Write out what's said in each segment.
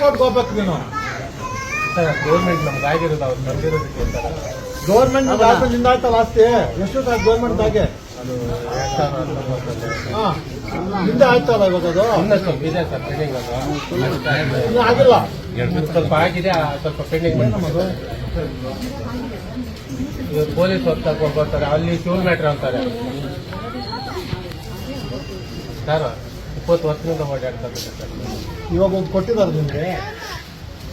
ಕೋರ್ಟ್ಗೆ ಹೋಗ್ಬೇಕು ನೀನು. ಗೌರ್ಮೆಂಟ್ ನಮ್ಗೆ ಆಗಿರೋದು ಅವ್ರು ಬಂದಿರೋದಕ್ಕೆ ಗೌರ್ಮೆಂಟ್ ನಿಂದ ಆಯ್ತಲ್ಲ ಆಸ್ತಿ ಎಷ್ಟು ಗೌರ್ಮೆಂಟ್ ಆಗಿ ಅದು ಹಿಂದೆ ಆಯ್ತಲ್ಲ ಇವಾಗ ಅದು ಇನ್ನೂ ಸ್ವಲ್ಪ ಇದೆ ಸರ್ ಪೆಂಡಿಂಗ್. ಅದು ಇನ್ನೂ ಆಗಿಲ್ಲ. ಸ್ವಲ್ಪ ಆಗಿದೆ, ಸ್ವಲ್ಪ ಪೆಂಡಿಂಗ್. ಇವಾಗ ಪೊಲೀಸ್ ಹೊತ್ತು ಬರ್ತಾರೆ, ಅಲ್ಲಿ ಚೂಲ್ ಮ್ಯಾಟ್ರ್ ಅಂತಾರೆ ಸರ್. 20 ವರ್ಷದಿಂದ ಓಡಾಡ್ತಾರೆ ಸರ್. ಇವಾಗ ಒಂದು ಕೊಟ್ಟಿದ್ದಾರೆ ನಿಮ್ಗೆ.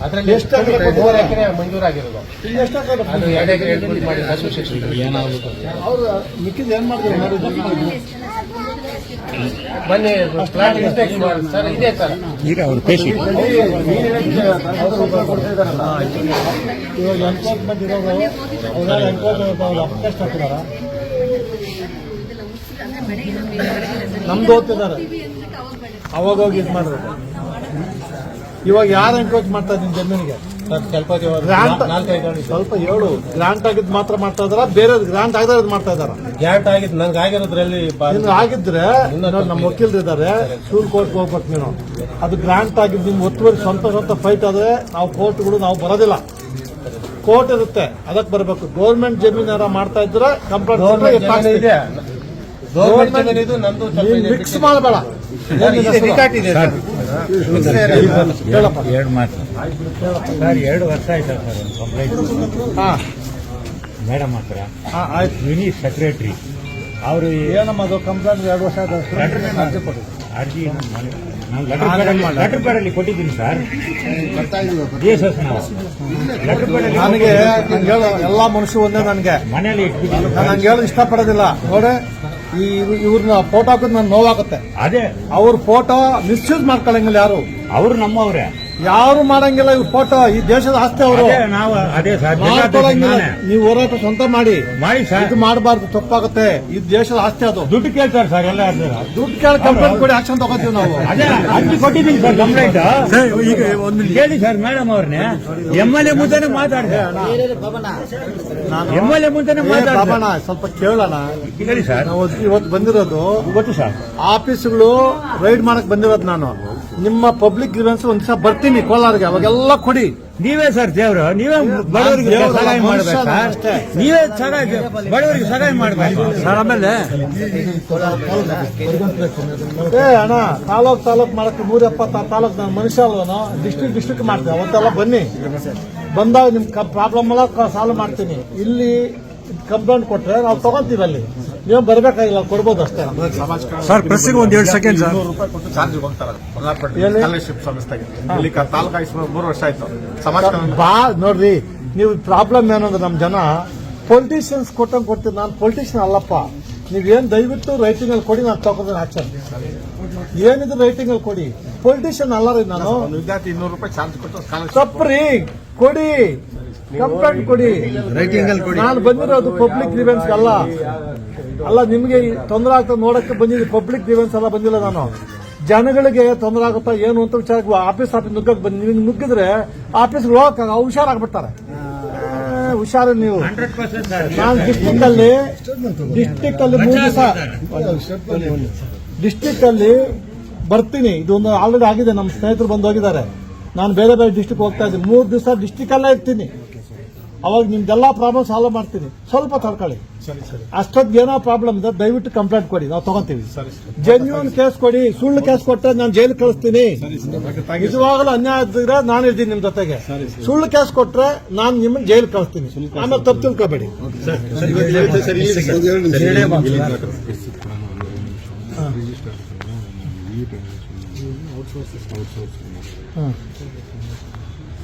ಅದರಲ್ಲಿ ಎಷ್ಟು 3 ಎಕರೆ ಮಂಜೂರಾಗಿರೋದು. ಎಷ್ಟು ಅದು 2 ಎಕರೆ ಮಾಡಿ ಅಸೋಸಿಯೇಷನ್ ಅವ್ರು ಮಿಕ್ಕಿದ ಏನ್ ಮಾಡ್ತಾರೆ ಬನ್ನಿ ಪ್ಲಾಟ್ ಇನ್ಸ್ಪೆಕ್ಷನ್ ಮಾಡಿ ಸರ್. ಇದೆ ಸರ್ ಈಗ ಅವ್ರ ಪೇಶಿ ಇವಾಗ ಎನ್ಕ್ರೋಚ್ಮೆಂಟ್ ಇರೋದು ಅವ್ರ ಎನ್ಕ್ರೋಚ್ಮೆಂಟ್ ಅವ್ರು ಅಪ್ಟೆಸ್ಟ್ ಹಾಕಿದಾರ. ನಮ್ದು ಓದ್ತಿದ್ದಾರೆ, ಅವಾಗ ಹೋಗಿ ಇದು ಮಾಡಿದ್ರು. ಇವಾಗ ಯಾರು ಎನ್ಕ್ರೋಚ್ ಮಾಡ್ತಾ ಇದ್ದೀನಿ ಜಮೀನಿಗೆ? ಸ್ವಲ್ಪ ಸ್ವಲ್ಪ ಹೇಳು. ಗ್ರಾಂಟ್ ಆಗಿದ್ ಮಾತ್ರ ಮಾಡ್ತಾ ಇದಾರ, ಬೇರೆ ಗ್ರಾಂಟ್ ಆಗದ ಮಾಡ್ತಾ ಇದಾರ? ಗ್ರಾಂಟ್ ಆಗಿದ್ದು ನನ್ಗೆ ಆಗಿರೋದ್ರಲ್ಲಿ ಆಗಿದ್ರೆ ನಮ್ಮ ವಕೀಲರು ಇದ್ದಾರೆ, ಸ್ಕೂಲ್ ಕೋರ್ಟ್ಗೆ ಹೋಗ್ಬೇಕು ನೀನು. ಅದು ಗ್ರಾಂಟ್ ಆಗಿದ್ದು ನಿಮ್ಗೆ ಒತ್ತುವರಿ ಸ್ವಂತ ಫೈಟ್ ಆದ್ರೆ ನಾವು ಕೋರ್ಟ್ಗಳು ನಾವು ಬರೋದಿಲ್ಲ. ಕೋರ್ಟ್ ಇರುತ್ತೆ, ಅದಕ್ಕೆ ಬರಬೇಕು. ಗೌರ್ಮೆಂಟ್ ಜಮೀನಾರ ಮಾಡ್ತಾ ಇದ್ರೆ ಕಂಪ್ಲೇಂಟ್ ಇದೆ. ಮಿಕ್ಸ್ ಮಾಡಬೇಡ. ಹೇಳಪ್ಪ 2 ಮಾತು ಸರ್. 2 ವರ್ಷ ಆಯ್ತಾ ಸರ್ ಒಂದು ಕಂಪ್ಲೇಂಟ್ ಮೇಡಮ್ ಹತ್ರ. ಆಯ್ತು. ಮಿನಿ ಸೆಕ್ರೆಟರಿ ಅವರು ಏನಮ್ಮ ಅದು ಕಂಪ್ಲೇಂಟ್ 2 ವರ್ಷ ಆಯ್ತು. ಅರ್ಜಿ ನಾನು ಲೆಟರ್ ಪ್ಯಾಡಲ್ಲಿ ಕೊಟ್ಟಿದ್ದೀನಿ ಸರ್. ಲೆಟರ್ ಪ್ಯಾಡಲ್ಲಿ ನನಗೆ ಎಲ್ಲಾ ಮನುಷ್ಯ ಒಂದೇ. ನನಗೆ ಮನೆಯಲ್ಲಿ ಇಟ್ಬಿಟ್ಟು ನಾನು ಹಂಗೆ ಹೇಳೋದು ಇಷ್ಟಪಡೋದಿಲ್ಲ. ನೋಡಿ, ಇವ್ರನ್ನ ಫೋಟೋ ಹಾಕೋದು ನನ್ ನೋವಾಗುತ್ತೆ. ಅದೇ ಅವ್ರ ಫೋಟೋ ಮಿಸ್ಯೂಸ್ ಮಾಡ್ಕೊಳಂಗಿಲ್ಲ ಯಾರು. ಅವರು ನಮ್ಮವ್ರೆ, ಯಾರು ಮಾಡಂಗಿಲ್ಲ. ಇವ್ರ ಫೋಟೋ ಈ ದೇಶದ ಆಸ್ತಿ ಅವರು ನಾವು ಅದೇ ಸರ್ ಮಾಡ್ಕೊಳಂಗಿಲ್ಲ. ನೀವು ಹೋರಾಟ ಸ್ವಂತ ಮಾಡಿ ಸರ್. ಇದು ಮಾಡಬಾರ್ದು, ತಪ್ಪಾಗುತ್ತೆ. ಈ ದೇಶದ ಆಸ್ತಿ ಅದು. ದುಡ್ಡು ಕೇಳ್ತಾರೆ ಸರ್ ಎಲ್ಲ. ದುಡ್ಡು ಕೇಳಿ ಕಂಪ್ಲೇಂಟ್ ಕೊಡಿ, ಆಕ್ಷನ್ ತಗೋತೀವಿ ನಾವು. ಅದೇ ಅರ್ಜಿ ಕೊಟ್ಟಿದ್ದೀನಿ ಸರ್ ಕಂಪ್ಲೇಂಟ್. ಈಗ ಒಂದು ಕೇಳಿ ಸರ್ ಮೇಡಮ್ ಅವ್ರನ್ನೇ. MLA ಮುಂದೆನೆ ಮಾತಾಡಿದೆ, MLA ಮುಂದೆನೆ ಮಾತಾಡೋಣ. ಸ್ವಲ್ಪ ಕೇಳೋಣ ಹೇಳಿ ಸರ್. ನಾವು ಇವತ್ತು ಬಂದಿರೋದು ಗೊತ್ತು ಸರ್, ಆಫೀಸ್ಗಳು ರೈಡ್ ಮಾಡಕ್ ಬಂದಿರೋದು. ನಾನು ನಿಮ್ಮ ಪಬ್ಲಿಕ್ ಗ್ರೀವೆನ್ಸ್ ಒಂದ್ಸಲ ಬರ್ತೀನಿ ಕೋಲಾರ್ಗೆ, ಅವಾಗೆಲ್ಲ ಕೊಡಿ. ನೀವೇ ಸರ್ ದೇವ್ರು, ನೀವೇ ಬಡವರಿಗೆ ಸಹಾಯ ಮಾಡ್ಬೇಕು ಸರ್. ನೀವೇ ಬಡವರಿಗೆ ಸಹಾಯ ಮಾಡ್ಬೇಕು ಸರ್. ಆಮೇಲೆ ಅಣ್ಣ ತಾಲೂಕ್ ಮಾಡಕ್ಕೆ 176 ತಾಲೂಕ್ ನಾನು ಮನುಷ್ಯ ಅಲ್ವನು. ಡಿಸ್ಟ್ರಿಕ್ಟ್ ಮಾಡ್ತೀನಿ. ಅವತ್ತೆಲ್ಲ ಬನ್ನಿ, ಬಂದಾಗ ನಿಮ್ ಪ್ರಾಬ್ಲಮ್ ಎಲ್ಲ ಸಾಲ್ವ್ ಮಾಡ್ತೀನಿ. ಇಲ್ಲಿ ಕಂಪ್ಲೇಂಟ್ ಕೊಟ್ರೆ ನಾವು ತಗೊಂತೀವಿ, ಅಲ್ಲಿ ನೀವು ಬರ್ಬೇಕಾಗಿಲ್ಲ, ಕೊಡ್ಬೋದು ಅಷ್ಟೇ ಸರ್. ಪ್ರೆಸ್ಸಿಗೆ ಒಂದು 2 ಸೆಕೆಂಡ್ ಸರ್. ಚಾರ್ಜ್ ಹೋಗ್ತಾರೆ ಸಂಸ್ಥೆಗೆ. ಇಲ್ಲಿ ತಾಲೂಕು 3 ವರ್ಷ ಆಯ್ತು. ಬಾ ನೋಡ್ರಿ, ನೀವು ಪ್ರಾಬ್ಲಮ್ ಏನಂದ್ರೆ ನಮ್ ಜನ ಪೊಲಿಟಿಷಿಯನ್ಸ್ ಕೊಡ್ತೀವಿ. ನಾನು ಪೊಲಿಟಿಷಿಯನ್ ಅಲ್ಲಪ್ಪ. ನೀವೇನ್ ದಯವಿಟ್ಟು ರೈಟಿಂಗ್ ಅಲ್ಲಿ ಕೊಡಿ, ನಾನು ತಗೊಂಡ್ರೆ ಆಕ್ಷನ್. ಏನಿದ್ರು ರೈಟಿಂಗ್ ಅಲ್ಲಿ ಕೊಡಿ. ಪೊಲಿಟಿಷಿಯನ್ ಅಲ್ಲ ರೀ ನಾನು. ವಿದ್ಯಾರ್ಥಿ 200 ರೂಪಾಯಿ ಚಾರ್ಜ್ ಕೊಟ್ಟು ತಪ್ಪ್ರಿ, ಕೊಡಿ, ಕಂಪ್ಲೇಂಟ್ ಕೊಡಿ, ರೈಟಿಂಗ್ ಅಲ್ಲಿ ಕೊಡಿ. ನಾನು ಬಂದಿರೋದು ಪಬ್ಲಿಕ್ ಗ್ರೀವೆನ್ಸ್ ಅಲ್ಲ. ನಿಮ್ಗೆ ತೊಂದರೆ ಆಗ್ತದೆ ನೋಡಕ್ಕೆ ಬಂದಿದ್ದೀನಿ. ಪಬ್ಲಿಕ್ ಗ್ರೀವೆನ್ಸ್ ಎಲ್ಲ ಬಂದಿಲ್ಲ ನಾನು. ಜನಗಳಿಗೆ ತೊಂದರೆ ಆಗುತ್ತಾ ಏನು ಅಂತ ವಿಚಾರಕ್ಕೆ ಆಫೀಸ್ ನುಗ್ಗಕ್ಕೆ ಬಂದು ನೀವು ನುಗ್ಗಿದ್ರೆ ಆಫೀಸ್ಗೆ ಹೋಗಕ್ಕೆ ಹುಷಾರಾಗ್ಬಿಡ್ತಾರೆ. ಹುಷಾರು ನೀವು. ನಾನು ಡಿಸ್ಟಿಕ್ ಅಲ್ಲಿ 3 ದಿವಸ ಡಿಸ್ಟಿಕ್ ಅಲ್ಲಿ ಬರ್ತೀನಿ. ಇದೊಂದು ಆಲ್ರೆಡಿ ಆಗಿದೆ, ನಮ್ಮ ಸ್ನೇಹಿತರು ಬಂದು ಹೋಗಿದ್ದಾರೆ. ನಾನು ಬೇರೆ ಡಿಸ್ಟಿಕ್ ಹೋಗ್ತಾ ಇದ್ದೀನಿ. 3 ದಿವಸ ಡಿಸ್ಟಿಕ್ ಅಲ್ಲೇ ಇರ್ತೀನಿ. ಅವಾಗ ನಿಮ್ದೆಲ್ಲಾ ಪ್ರಾಬ್ಲಮ್ ಸಾಲ್ವ್ ಮಾಡ್ತೀನಿ. ಸ್ವಲ್ಪ ತಡ್ಕೊಳ್ಳಿ. ಅಷ್ಟೊತ್ತಿಗೆ ಏನೋ ಪ್ರಾಬ್ಲಮ್ ಇದೆ, ದಯವಿಟ್ಟು ಕಂಪ್ಲೇಂಟ್ ಕೊಡಿ, ನಾವು ತಗೊಂತೀವಿ. ಜೆನ್ಯೂನ್ ಕೇಸ್ ಕೊಡಿ. ಸುಳ್ಳು ಕೇಸ್ ಕೊಟ್ಟರೆ ನಾನು ಜೈಲು ಕಳಿಸ್ತೀನಿ. ನಿಜವಾಗಲೂ ಅನ್ಯಾಯ ಇದ್ರೆ ನಾನು ಇರ್ತೀನಿ ನಿಮ್ ಜೊತೆಗೆ. ಸುಳ್ಳು ಕೇಸ್ ಕೊಟ್ರೆ ನಾನು ನಿಮ್ಮನ್ನ ಜೈಲು ಕಳಿಸ್ತೀನಿ. ಆಮೇಲೆ ತಪ್ಪು ತಿಳ್ಕೊಬೇಡಿ.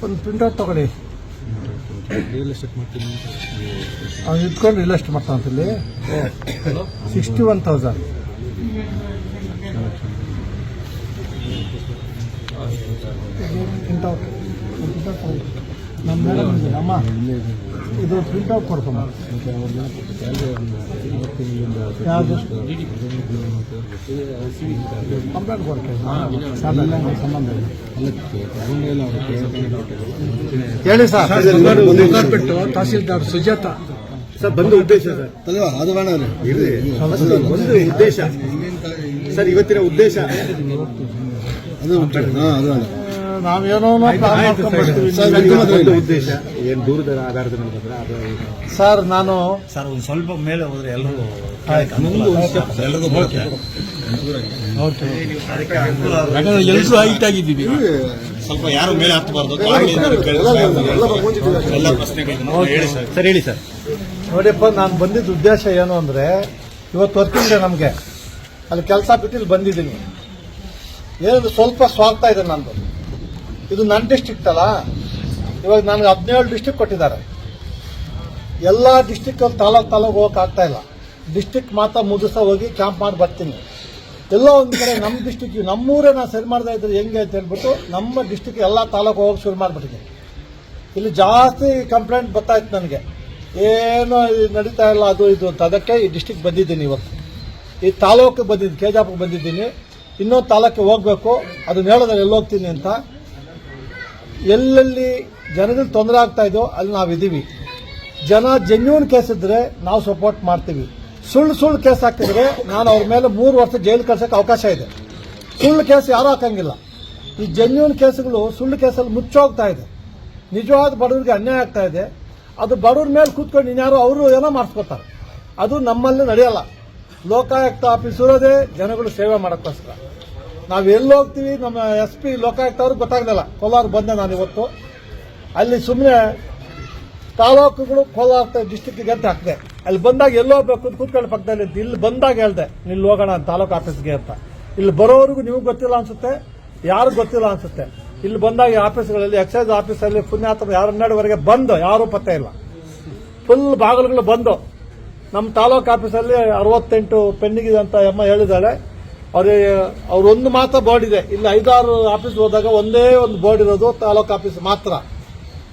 ಒಂದು ಪ್ರಿಂಟ್ಔಟ್ ತಗೊಳ್ಳಿ. ಅವ್ನು ಇಟ್ಕೊಂಡು ರಿಯಲ್ ಎಸ್ಟೇಟ್ ಮಾಡ್ತಾನಂತಲ್ಲಿ 61,000. ಪ್ರಿಂಟ್ಔಟ್ ನಮ್ಮ ಮೇಡಮ್ ಅಮ್ಮ ಇದು ಪ್ರಿಂಟ್ಔಟ್ ಕೊಡ್ತಮ್ಮ. ಯಾವುದು ಕಂಪ್ಲೇಂಟ್ ಕೊಡ್ತೇವೆ ಸಂಬಂಧ ಹೇಳಿ ಸರ್. ತಹಸೀಲ್ದಾರ್ ಸುಜಾತ ಸರ್ ಬಂದು ಉದ್ದೇಶ ಸರ್ ಅದು ಬೇಡ ಒಂದು ಉದ್ದೇಶ ಸರ್. ಇವತ್ತಿನ ಉದ್ದೇಶ ಅದು ನಾವೇನೋ ಪ್ಲಾನ್ ಮಾಡ್ಕೊಂಡು ಬರ್ತೀವಿ. ಉದ್ದೇಶ ಏನು ದೂರದ ಆಧಾರದ ಮೇಲೆ ಬಂದ್ರೆ ಅದು ಸರ್ ನಾನು ಸರ್ ಒಂದು ಸ್ವಲ್ಪ ಮೇಲೆ ಹೋದ್ರೆ ಎಲ್ಲರೂ ಎಲ್ಲರಿಗೂ ಬರುತ್ತೆ. ಎಲ್ಲರೂ ಹೈಟ್ ಆಗಿದ್ದೀವಿ. ಸ್ವಲ್ಪ ಯಾರು ಮೇಲೆ ಹತ್ತಬಾರ್ದು. ಎಲ್ಲ ಪ್ರಶ್ನೆಗಳು ಹೇಳಿ ಸರ್. ಸರ್ ಹೇಳಿ ಸರ್. ನೋಡಿಯಪ್ಪ, ನಾನು ಬಂದಿದ್ದ ಉದ್ದೇಶ ಏನು ಅಂದರೆ, ಇವತ್ತು ವರ್ಕಿಂಗ್ ಡೇ ನಮಗೆ, ಅಲ್ಲಿ ಕೆಲಸ ಬಿಟ್ಟು ಇಲ್ಲಿ ಬಂದಿದ್ದೀನಿ. ಏನಂದ್ರೆ ಸ್ವಲ್ಪ ಸ್ವಾರ್ಥ ಇದೆ ನಂದು. ಇದು ನನ್ನ ಡಿಸ್ಟ್ರಿಕ್ಟ್ ಅಲ್ಲ. ಇವಾಗ ನನಗೆ 17 ಡಿಸ್ಟ್ರಿಕ್ಟ್ ಕೊಟ್ಟಿದ್ದಾರೆ. ಎಲ್ಲ ಡಿಸ್ಟ್ರಿಕ್ಟ್ ತಾಲೂಕು ಹೋಗಕ್ಕೆ ಆಗ್ತಾ ಇಲ್ಲ. ಡಿಸ್ಟ್ರಿಕ್ಟ್ ಮಾತ್ರ ಮುಗಿಸ ಹೋಗಿ ಕ್ಯಾಂಪ್ ಮಾಡಿ ಬರ್ತೀನಿ. ಎಲ್ಲೋ ಒಂದು ಕಡೆ ನಮ್ಮ ಡಿಸ್ಟ್ರಿಕ್ಟ್, ನಮ್ಮೂರೇ ನಾನು ಸರಿ ಮಾಡ್ತಾ ಇದ್ರೆ ಹೆಂಗೆ ಅಂತ ಹೇಳ್ಬಿಟ್ಟು ನಮ್ಮ ಡಿಸ್ಟ್ರಿಕ್ಟ್ ಎಲ್ಲ ತಾಲೂಕು ಹೋಗಿ ಶುರು ಮಾಡಿಬಿಟ್ಟಿದ್ದೀನಿ. ಇಲ್ಲಿ ಜಾಸ್ತಿ ಕಂಪ್ಲೇಂಟ್ ಬರ್ತಾಯಿತ್ತು ನನಗೆ, ಏನೋ ನಡೀತಾ ಇಲ್ಲ ಅದು ಇದು ಅಂತ. ಅದಕ್ಕೆ ಈ ಡಿಸ್ಟ್ರಿಕ್ಟ್ ಬಂದಿದ್ದೀನಿ. ಇವತ್ತು ಈ ತಾಲೂಕಿಗೆ ಬಂದಿದ್ದೀನಿ, ಕೆಜಾಪುಗೆ ಬಂದಿದ್ದೀನಿ. ಇನ್ನೊಂದು ತಾಲೂಕಿಗೆ ಹೋಗಬೇಕು, ಅದನ್ನ ಹೇಳೋದ್ರೆ ಎಲ್ಲಿ ಹೋಗ್ತೀನಿ ಅಂತ. ಎಲ್ಲೆಲ್ಲಿ ಜನಗಳಿಗೆ ತೊಂದರೆ ಆಗ್ತಾ ಇದೆಯೋ ಅಲ್ಲಿ ನಾವಿದ್ದೀವಿ. ಜನ ಜೆನ್ಯೂನ್ ಕೇಸ್ ಇದ್ದರೆ ನಾವು ಸಪೋರ್ಟ್ ಮಾಡ್ತೀವಿ. ಸುಳ್ಳು ಕೇಸ್ ಹಾಕಿದ್ರೆ ನಾನು ಅವ್ರ ಮೇಲೆ 3 ವರ್ಷ ಜೈಲು ಕಳ್ಸೋಕ್ಕೆ ಅವಕಾಶ ಇದೆ. ಸುಳ್ಳು ಕೇಸ್ ಯಾರೂ ಹಾಕಂಗಿಲ್ಲ. ಈ ಜೆನ್ಯೂನ್ ಕೇಸ್ಗಳು ಸುಳ್ಳು ಕೇಸಲ್ಲಿ ಮುಚ್ಚೋಗ್ತಾ ಇದೆ. ನಿಜವಾದ ಬಡವರಿಗೆ ಅನ್ಯಾಯ ಆಗ್ತಾ ಇದೆ. ಅದು ಬಡವ್ರ ಮೇಲೆ ಕೂತ್ಕೊಂಡು ಇನ್ಯಾರು ಅವರು ಏನೋ ಮಾಡಿಸ್ಕೊತಾರೆ. ಅದು ನಮ್ಮಲ್ಲಿ ನಡೆಯಲ್ಲ. ಲೋಕಾಯುಕ್ತ ಆಫೀಸ್ ಇರೋದೇ ಜನಗಳು ಸೇವೆ ಮಾಡೋಕ್ಕೋಸ್ಕರ. ನಾವು ಎಲ್ಲಿ ಹೋಗ್ತೀವಿ, ನಮ್ಮ SP ಲೋಕಾಯುಕ್ತ ಅವ್ರಿಗೆ ಗೊತ್ತಾಗಲಿಲ್ಲ. ಕೋಲಾರ ಬಂದೆ ನಾನು ಇವತ್ತು. ಅಲ್ಲಿ ಸುಮ್ಮನೆ ತಾಲೂಕುಗಳು ಕೋಲಾರ ಡಿಸ್ಟಿಕ್ಗೆ ಅಂತ ಹಾಕಿದೆ. ಅಲ್ಲಿ ಬಂದಾಗ ಎಲ್ಲೋ ಹೋಗ್ಬೇಕು ಅಂತ ಕೂತ್ಕೊಳ್ಳೋ ಪಕ್ಕದಲ್ಲಿ ಅಂತ. ಇಲ್ಲಿ ಬಂದಾಗ ಹೇಳ್ದೆ, ಇಲ್ಲಿ ಹೋಗೋಣ ತಾಲೂಕು ಆಫೀಸ್ಗೆ ಅಂತ. ಇಲ್ಲಿ ಬರೋವರೆಗೂ ನಿಮಗೆ ಗೊತ್ತಿಲ್ಲ ಅನ್ಸುತ್ತೆ, ಯಾರು ಗೊತ್ತಿಲ್ಲ ಅನ್ಸುತ್ತೆ. ಇಲ್ಲಿ ಬಂದಾಗ ಆಫೀಸ್ಗಳಲ್ಲಿ, ಎಕ್ಸೈಸ್ ಆಫೀಸಲ್ಲಿ ಪುಣ್ಯಾತ್ಮ 12ವರೆಗೆ ಬಂದು ಯಾರೂ ಪತ್ತೆ ಇಲ್ಲ. ಫುಲ್ ಬಾಗಿಲುಗಳು ಬಂದು. ನಮ್ಮ ತಾಲೂಕು ಆಫೀಸಲ್ಲಿ 68 ಪೆಂಡಿಂಗ್ ಇದೆ ಅಂತ ಅಮ್ಮ ಹೇಳಿದಾಳೆ. ಅವ್ರೊಂದು ಮಾತ್ರ ಬೋರ್ಡ್ ಇದೆ. ಇಲ್ಲಿ 5-6 ಆಫೀಸ್ ಹೋದಾಗ ಒಂದೇ ಒಂದು ಬೋರ್ಡ್ ಇರೋದು ತಾಲೂಕು ಆಫೀಸ್ ಮಾತ್ರ.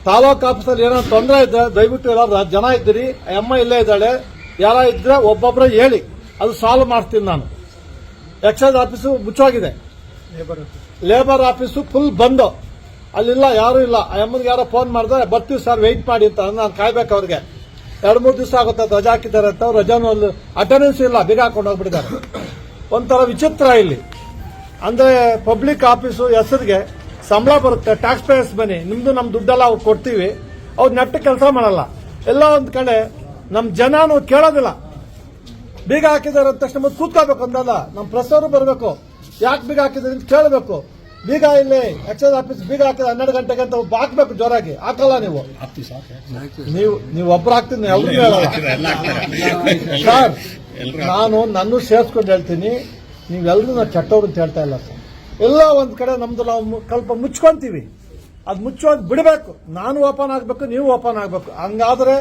ತಾಲೂಕು ಆಫೀಸಲ್ಲಿ ಏನಾದ್ರು ತೊಂದರೆ ಇದ್ರೆ ದಯವಿಟ್ಟು ಎಲ್ಲರೂ ಜನ ಇದ್ದೀರಿ, ಅಮ್ಮ ಇಲ್ಲೇ ಇದ್ದಾಳೆ, ಯಾರ ಇದ್ರೆ ಒಬ್ಬೊಬ್ಬರ ಹೇಳಿ, ಅದು ಸಾಲ್ವ್ ಮಾಡ್ತೀನಿ ನಾನು. ಎಕ್ಸೈಸ್ ಆಫೀಸು ಮುಚ್ಚೋಗಿದೆ, ಲೇಬರ್ ಆಫೀಸು ಫುಲ್ ಬಂದು, ಅಲ್ಲಿಲ್ಲ, ಯಾರೂ ಇಲ್ಲ. ಆ ಅಮ್ಮನಿಗೆ ಯಾರೋ ಫೋನ್ ಮಾಡಿದ್ರೆ ಬರ್ತೀವಿ ಸರ್ ವೆಯ್ಟ್ ಮಾಡಿ ಅಂತ. ನಾನು ಕಾಯ್ಬೇಕು ಅವ್ರಿಗೆ. 2-3 ದಿವಸ ಆಗುತ್ತೆ ರಜಾ ಹಾಕಿದ್ದಾರೆ ಅಂತ. ರಜಾನು ಅಟೆಂಡೆನ್ಸ್ ಇಲ್ಲ, ಬೀಗ ಹಾಕೊಂಡು ಹೋಗ್ಬಿಟ್ಟಿದ್ದಾರೆ. ಒಂಥರ ವಿಚಿತ್ರ ಇಲ್ಲಿ. ಅಂದ್ರೆ ಪಬ್ಲಿಕ್ ಆಫೀಸು ಹೆಸರಿಗೆ ಸಂಬಳ ಬರುತ್ತೆ, ಟ್ಯಾಕ್ಸ್ ಪೇಯರ್ಸ್ ಬನ್ನಿ, ನಿಮ್ದು ನಮ್ಮ ದುಡ್ಡೆಲ್ಲ ಅವ್ರು ಕೊಡ್ತೀವಿ. ಅವ್ರು ನೆಟ್ಟ ಕೆಲಸ ಮಾಡಲ್ಲ. ಎಲ್ಲ ಒಂದು ಕಡೆ ನಮ್ಮ ಜನನು ಕೇಳೋದಿಲ್ಲ. ಬೀಗ ಹಾಕಿದ್ದಾರೆ ಅಂತ ತಕ್ಷಣ ಮತ್ತೆ ಕೂತ್ಕೋಬೇಕು ಅಂದಲ್ಲ. ನಮ್ಮ ಪ್ರೆಸ್ ಅವರು ಬರಬೇಕು, ಯಾಕೆ ಬೀಗ ಹಾಕಿದ್ರೆ ಅಂತ ಕೇಳಬೇಕು. ಬೀಗ ಇಲ್ಲಿ ಎಕ್ಸೈಸ್ ಆಫೀಸ್ ಬೀಗ ಹಾಕಿದ್ರೆ 12 ಗಂಟೆಗೆ ಅಂತ ಹಾಕ್ಬೇಕು ಜೋರಾಗಿ. ಹಾಕಲ್ಲ ನೀವು ಒಬ್ರು ಹಾಕ್ತೀನಿ, ಎಲ್ರಿಗೂ ಹೇಳಲ್ಲ ಸರ್. ನಾನು ನನ್ನ ಸೇರ್ಸ್ಕೊಂಡು ಹೇಳ್ತೀನಿ, ನೀವೆಲ್ಲರೂ ನಾವು ಕೆಟ್ಟವ್ರು ಅಂತ ಹೇಳ್ತಾ ಇಲ್ಲ ಸರ್. ಎಲ್ಲ ಒಂದ್ ಕಡೆ ನಮ್ದು ನಾವು ಸ್ವಲ್ಪ ಮುಚ್ಕೊಂತೀವಿ. ಅದು ಮುಚ್ಚೋದು ಬಿಡಬೇಕು. ನಾನು ಓಪನ್ ಆಗಬೇಕು, ನೀವು ಓಪನ್ ಆಗಬೇಕು. ಹಂಗಾದ್ರೆ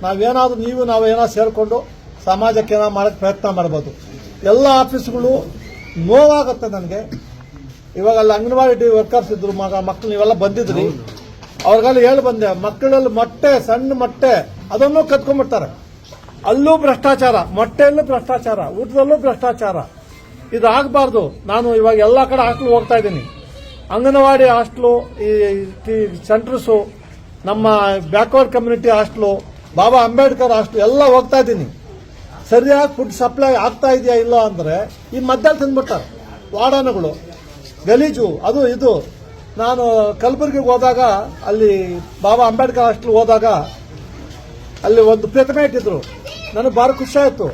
ನಾವೇನಾದ್ರೂ ನಾವೇನಾದ್ರು ಸೇರ್ಕೊಂಡು ಸಮಾಜಕ್ಕೆ ಏನೋ ಮಾಡಕ್ಕೆ ಪ್ರಯತ್ನ ಮಾಡ್ಬೋದು. ಎಲ್ಲ ಆಫೀಸ್ಗಳು ನೋವಾಗುತ್ತೆ ನನಗೆ. ಇವಾಗ ಅಲ್ಲಿ ಅಂಗನವಾಡಿ ವರ್ಕರ್ಸ್ ಇದ್ರು, ಮಕ್ಕಳು ನೀವೆಲ್ಲ ಬಂದಿದ್ರಿ, ಅವ್ರಿಗೆಲ್ಲ ಹೇಳಿ ಬಂದೆ, ಮಕ್ಕಳಲ್ಲಿ ಮೊಟ್ಟೆ, ಸಣ್ಣ ಮೊಟ್ಟೆ ಅದನ್ನು ಕತ್ಕೊಂಡ್ಬಿಡ್ತಾರೆ. ಅಲ್ಲೂ ಭ್ರಷ್ಟಾಚಾರ, ಮೊಟ್ಟೆಯಲ್ಲೂ ಭ್ರಷ್ಟಾಚಾರ, ಊಟದಲ್ಲೂ ಭ್ರಷ್ಟಾಚಾರ. ಇದು ಆಗಬಾರ್ದು. ನಾನು ಇವಾಗ ಎಲ್ಲ ಕಡೆ ಹಾಸ್ಟೆಲ್ ಹೋಗ್ತಾ ಇದ್ದೀನಿ. ಅಂಗನವಾಡಿ ಹಾಸ್ಟೆಲು, ಈ ಸೆಂಟರ್ಸು, ನಮ್ಮ ಬ್ಯಾಕ್ವರ್ಡ್ ಕಮ್ಯುನಿಟಿ ಹಾಸ್ಟೆಲು, ಬಾಬಾ ಅಂಬೇಡ್ಕರ್ ಹಾಸ್ಟೆಲ್ ಎಲ್ಲ ಹೋಗ್ತಾ ಇದ್ದೀನಿ. ಸರಿಯಾಗಿ ಫುಡ್ ಸಪ್ಲೈ ಆಗ್ತಾ ಇದೆಯಾ ಇಲ್ಲ ಅಂದ್ರೆ ಈ ಮಧ್ಯದಲ್ಲಿ ತಿಂದ್ಬಿಡ್ತಾರೆ ವಾರ್ಡನ್ಗಳು. ಗಲೀಜು ಅದು ಇದು. ನಾನು ಕಲಬುರಗಿಗೆ ಹೋದಾಗ, ಅಲ್ಲಿ ಬಾಬಾ ಅಂಬೇಡ್ಕರ್ ಹಾಸ್ಟೆಲ್ ಹೋದಾಗ ಅಲ್ಲಿ ಒಂದು ಪ್ರತಿಮೆ ಇಟ್ಟಿದ್ರು. ನನಗೆ ಭಾರಿ ಖುಷಿ ಆಯ್ತು.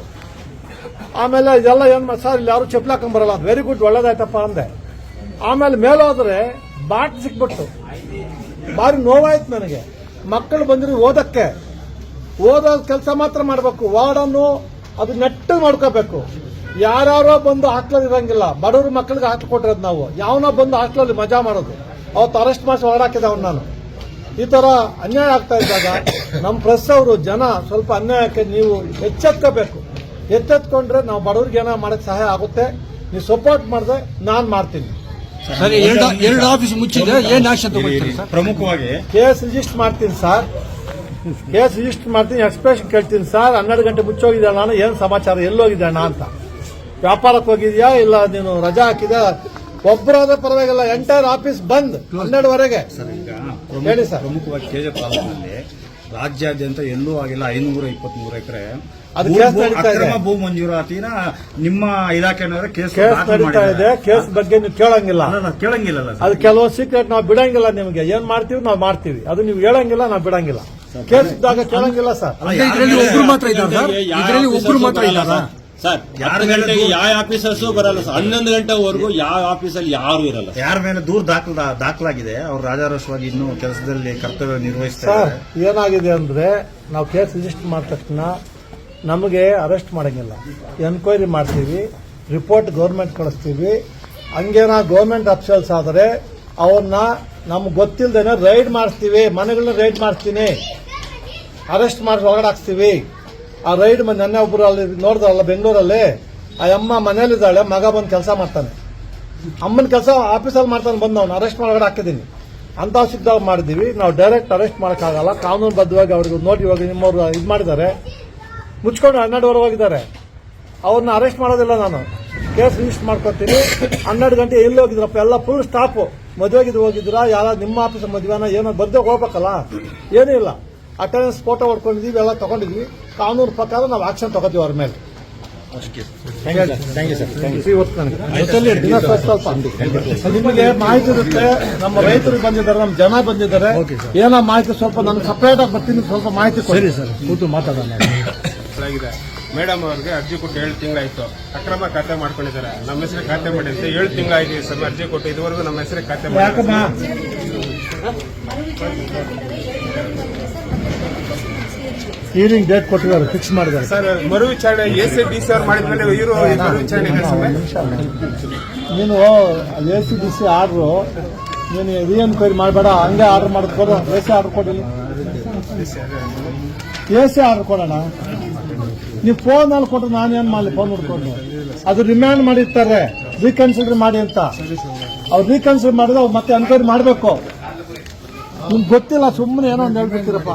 ಆಮೇಲೆ ಇದೆಲ್ಲ ಏನು ಸರ್ ಇಲ್ಲಿ ಯಾರು ಚಪ್ಪಲಿ ಹಾಕೊಂಡ್ ಬರಲ್ಲ ಅಂತ. ವೆರಿ ಗುಡ್, ಒಳ್ಳೇದಾಯ್ತಪ್ಪ ಅಂದೆ. ಆಮೇಲೆ ಮೇಲೆ ಹೋದ್ರೆ ಬಾಟ್ ಸಿಕ್ಬಿಟ್ಟು ಭಾರಿ ನೋವಾಯ್ತು ನನಗೆ. ಮಕ್ಕಳು ಬಂದಿರೋ ಓದೋ ಕೆಲಸ ಮಾತ್ರ ಮಾಡಬೇಕು. ವಾರ್ಡನ್ನು ಅದು ನೆಟ್ಟು ಮಾಡ್ಕೋಬೇಕು. ಯಾರ್ಯಾರೋ ಬಂದು ಹಾಸ್ಟೆಲ್ ಇರಂಗಿಲ್ಲ. ಬಡವ್ರ ಮಕ್ಕಳಿಗೆ ಹಾಕಿ ಕೊಟ್ಟಿರೋದು ನಾವು. ಯಾವನೋ ಬಂದು ಹಾಸ್ಟೆಲಲ್ಲಿ ಮಜಾ ಮಾಡೋದು. ಅವತ್ತು ಅರೆಸ್ಟ್ ಮಾಡಿಸಿ ಹೊರಡಾಕಿದವನು ನಾನು. ಈ ತರ ಅನ್ಯಾಯ ಆಗ್ತಾ ಇದ್ದಾಗ ನಮ್ಮ ಪ್ರೆಸ್ ಅವರು ಜನ ಸ್ವಲ್ಪ ಅನ್ಯಾಯಕ್ಕೆ ನೀವು ಎಚ್ಚೆತ್ಕೋಬೇಕು. ಎಚ್ಚೆತ್ಕೊಂಡ್ರೆ ನಾವು ಬಡವ್ರಿಗೆ ಏನೋ ಮಾಡಕ್ಕೆ ಸಹಾಯ ಆಗುತ್ತೆ. ನೀವು ಸಪೋರ್ಟ್ ಮಾಡಿದ್ರೆ ನಾನು ಮಾಡ್ತೀನಿ. ಸರಿ, ಎರಡು ಆಫೀಸ್ ಮುಚ್ಚಿದೆ, ಏನ್ ಆಕ್ಷನ್ ತಗೊಳ್ತೀರಿ ಸರ್? ಪ್ರಮುಖವಾಗಿ ಕೇಸ್ ರಿಜಿಸ್ಟರ್ ಮಾಡ್ತೀನಿ ಸರ್. ಕೇಸ್ ರಿಜಿಸ್ಟರ್ ಮಾಡ್ತೀನಿ. ಎಕ್ಸ್ಪ್ರೆಷನ್ ಕೇಳ್ತೀನಿ ಸರ್. 12 ಗಂಟೆ ಮುಚ್ಚೋಗಿದ್ದೆ ನಾನು, ಏನು ಸಮಾಚಾರ, ಎಲ್ಲೋಗಿದ್ದಾಣ ಅಂತ. ವ್ಯಾಪಾರಕ್ಕೆ ಹೋಗಿದ್ಯಾ ಇಲ್ಲ ನೀನು ರಜಾ ಹಾಕಿದ? ಒಬ್ಬರಾದ ಪರವಾಗಿಲ್ಲ, ಎಂಟೈರ್ ಆಫೀಸ್ ಬಂದ್ 12ವರೆಗೆ. ಹೇಳಿ ಸರ್. ಪ್ರಮುಖವಾಗಿ ಕೆಜೆ ತಾಲೂಕಿನಲ್ಲಿ ರಾಜ್ಯಾದ್ಯಂತ ಎಲ್ಲೂ ಆಗಿಲ್ಲ 523 ಎಕರೆ ಅದು ಕೇಸ್ ನಡೀತಾ ಇದೆ. ಅಕ್ರಮ ಭೂ ಮಂಜೂರಾತಿನ ನಿಮ್ಮ ಇಲಾಖೆನವರ ಕೇಸ್ ಕೇಸ್ ನಡೀತಾ ಇದೆ. ಕೇಸ್ ಬಗ್ಗೆ ನೀವು ಕೇಳಂಗಿಲ್ಲ. ಕೇಳಂಗಿಲ್ಲ ಸರ್. ಅದು ಕೆಲವು ಸೀಕ್ರೆಟ್ ನಾವು ಬಿಡಂಗಿಲ್ಲ. ನಿಮಗೆ ಏನ್ ಮಾಡ್ತೀವಿ ನಾವು ಮಾಡ್ತೀವಿ. ಅದು ನೀವು ಹೇಳಂಗಿಲ್ಲ, ನಾವು ಬಿಡಂಗಿಲ್ಲ. ಕೇಸ್ ಇದ್ದಾಗ ಕೇಳಂಗಿಲ್ಲ ಸರ್. ಇದರಲ್ಲಿ ಒಬ್ರು ಮಾತ್ರ ಇದ್ದಾರೆ ಸರ್. ಇದರಲ್ಲಿ ಒಬ್ರು ಮಾತ್ರ ಇದ್ದಾರಾ ಸರ್? 10 ಗಂಟೆಗೆ ಯಾವ ಆಫೀಸರ್ಸು ಬರಲ್ಲ ಸರ್. 11 ಗಂಟೆವರೆಗೂ ಯಾವ ಆಫೀಸಲ್ಲಿ ಯಾರು ಇರಲ್ಲ. ಯಾರ ಮೇಲೆ ದೂರ ದಾಖಲಾಗಿದೆ ಅವರು ರಾಜಾರೋಷವಾಗಿ ಇನ್ನೂ ಕೆಲಸದಲ್ಲಿ ಕರ್ತವ್ಯ ನಿರ್ವಹಿಸ್ತಾ ಸರ್ ಇದ್ದಾರೆ. ಏನಾಗಿದೆ ಅಂದ್ರೆ ನಾವು ಕೇಸ್ ರಿಜಿಸ್ಟರ್ ಮಾಡಿದ ತಕ್ಷಣ ನಮಗೆ ಅರೆಸ್ಟ್ ಮಾಡಂಗಿಲ್ಲ. ಎನ್ಕ್ವೈರಿ ಮಾಡ್ತೀವಿ, ರಿಪೋರ್ಟ್ ಗೌರ್ಮೆಂಟ್ ಕಳಿಸ್ತೀವಿ. ಹಂಗೇನ ಗೌರ್ಮೆಂಟ್ ಅಫಿಷಿಯಲ್ಸ್ ಆದರೆ ಅವ್ರನ್ನ ನಮ್ಗೆ ಗೊತ್ತಿಲ್ಲದೇನೆ ರೈಡ್ ಮಾಡಿಸ್ತೀವಿ. ಮನೆಗಳನ್ನ ರೈಡ್ ಮಾಡ್ತೀನಿ, ಅರೆಸ್ಟ್ ಮಾಡಿ ಒಳಗಡೆ ಹಾಕ್ಸ್ತೀವಿ. ಆ ರೈಡ್ ನೆನ್ನೆ ಒಬ್ರು ಅಲ್ಲಿ ನೋಡಿದ್ರಲ್ಲ ಬೆಂಗಳೂರಲ್ಲಿ, ಆ ಅಮ್ಮ ಮನೇಲಿದ್ದಾಳೆ, ಮಗ ಬಂದು ಕೆಲಸ ಮಾಡ್ತಾನೆ. ಅಮ್ಮನ ಕೆಲಸ ಆಫೀಸಲ್ಲಿ ಮಾಡ್ತಾನೆ, ಬಂದು ಅವ್ನು ಅರೆಸ್ಟ್ ಒಳಗಡೆ ಹಾಕಿದ್ದೀನಿ. ಅಂತ ಸಿದ್ಧಾಗ ಮಾಡಿದ್ದೀವಿ. ನಾವು ಡೈರೆಕ್ಟ್ ಅರೆಸ್ಟ್ ಮಾಡೋಕ್ಕಾಗಲ್ಲ. ಕಾನೂನು ಬದ್ಧವಾಗಿ ಅವ್ರಿಗೆ ನೋಡಿ ಇವಾಗ ನಿಮ್ಮವ್ರು ಇದು ಮಾಡಿದ್ದಾರೆ, ಮುಚ್ಕೊಂಡು 12 ಹೋಗಿದ್ದಾರೆ. ಅವ್ರನ್ನ ಅರೆಸ್ಟ್ ಮಾಡೋದಿಲ್ಲ. ನಾನು ಕೇಸ್ ರಿಜಿಸ್ಟರ್ ಮಾಡ್ಕೊತೀನಿ. 12 ಗಂಟೆ ಎಲ್ಲಿ ಹೋಗಿದ್ರಪ್ಪ? ಎಲ್ಲ ಫುಲ್ ಸ್ಟಾಪ್. ಮದುವೆಗಿದ್ದು ಹೋಗಿದ್ದೀರಾ? ಯಾರ ನಿಮ್ಮ ಆಫೀಸ್ ಮದುವೆನ ಏನೋ ಬರ್ದೇ ಹೋಗ್ಬೇಕಲ್ಲ? ಏನೂ ಇಲ್ಲ. ಅಟೆಂಡೆನ್ಸ್ ಫೋಟೋ ಹೊಡ್ಕೊಂಡಿದ್ದೀವಿ, ಎಲ್ಲ ತಗೊಂಡಿದ್ವಿ. ಕಾನೂನು ಪ್ರಕಾರ ನಾವು ಆಕ್ಷನ್ ತಗೋತೀವಿ ಅವ್ರ ಮೇಲೆ. ನಿಮಗೆ ಮಾಹಿತಿ ಇರುತ್ತೆ. ನಮ್ಮ ರೈತರು ಬಂದಿದ್ದಾರೆ, ನಮ್ಮ ಜನ ಬಂದಿದ್ದಾರೆ. ಏನೋ ಮಾಹಿತಿ ಸ್ವಲ್ಪ ನನಗೆ ಸಪರೇಟ್ ಆಗಿ ಬರ್ತೀನಿ, ಸ್ವಲ್ಪ ಮಾಹಿತಿ ಕೊಡಿ ಸರ್. ಕೂತು ಮಾತಾಡೋಣ. ಮೇಡಮ್ ಅವ್ರಿಗೆ ಅರ್ಜಿ ಕೊಟ್ಟು 7 ತಿಂಗಳಾಯ್ತು. ಅಕ್ರಮ ಖಾತೆ ಮಾಡ್ಕೊಂಡಿದ್ದಾರೆ. ನಮ್ಮ ಹೆಸರು ಖಾತೆ ಮಾಡಿದ್ರೆ 7 ತಿಂಗಳಾಯ್ತು ಸರ್. ಅರ್ಜಿ ಕೊಟ್ಟು ಇದುವರೆಗೂ ನಮ್ಮ ಹೆಸರು ಖಾತೆ ಯಾಕಮ್ಮ ಹಿಯರಿಂಗ್ ಡೇಟ್ ಕೊಟ್ಟಿದ್ದಾರೆ, ಫಿಕ್ಸ್ ಮಾಡಿದ್ದಾರೆ ಸರ್. ಮರು ವಿಚಾರಣೆ ACDC ಅವ್ರು ಮಾಡಿದ್ಮೇಲೆ ಇವರು ಮರು ವಿಚಾರಣೆ ನೀನು ACDC ಆರ್ಡ್ರು ನೀನು ರೀಎನ್ಕ್ವೈರಿ ಮಾಡಬೇಡ, ಹಂಗೆ ಆರ್ಡರ್ ಮಾಡಿಕೊಡು. AC ಆರ್ಡರ್ ಕೊಡಿಲ್ಲ, AC ಆರ್ಡರ್ ಕೊಡೋಣ. ನೀವು ಫೋನ್ ಅಲ್ಲಿ ಕೊಟ್ಟರೆ ನಾನೇನು ಮಾಡಲಿ? ಫೋನ್ ನೋಡ್ಕೊಂಡು ಅದು ರಿಮ್ಯಾಂಡ್ ಮಾಡಿರ್ತಾರೆ, ರೀಕನ್ಸಿಡರ್ ಮಾಡಿ ಅಂತ. ಅವ್ರು ರೀಕನ್ಸಿಡರ್ ಮಾಡಿದ್ರೆ ಅವ್ರು ಮತ್ತೆ ಎನ್ಕ್ವೈರಿ ಮಾಡಬೇಕು. ನಿಮ್ಗೆ ಗೊತ್ತಿಲ್ಲ, ಸುಮ್ಮನೆ ಏನೋ ಒಂದು ಹೇಳ್ಬಿಡ್ತೀರಪ್ಪ.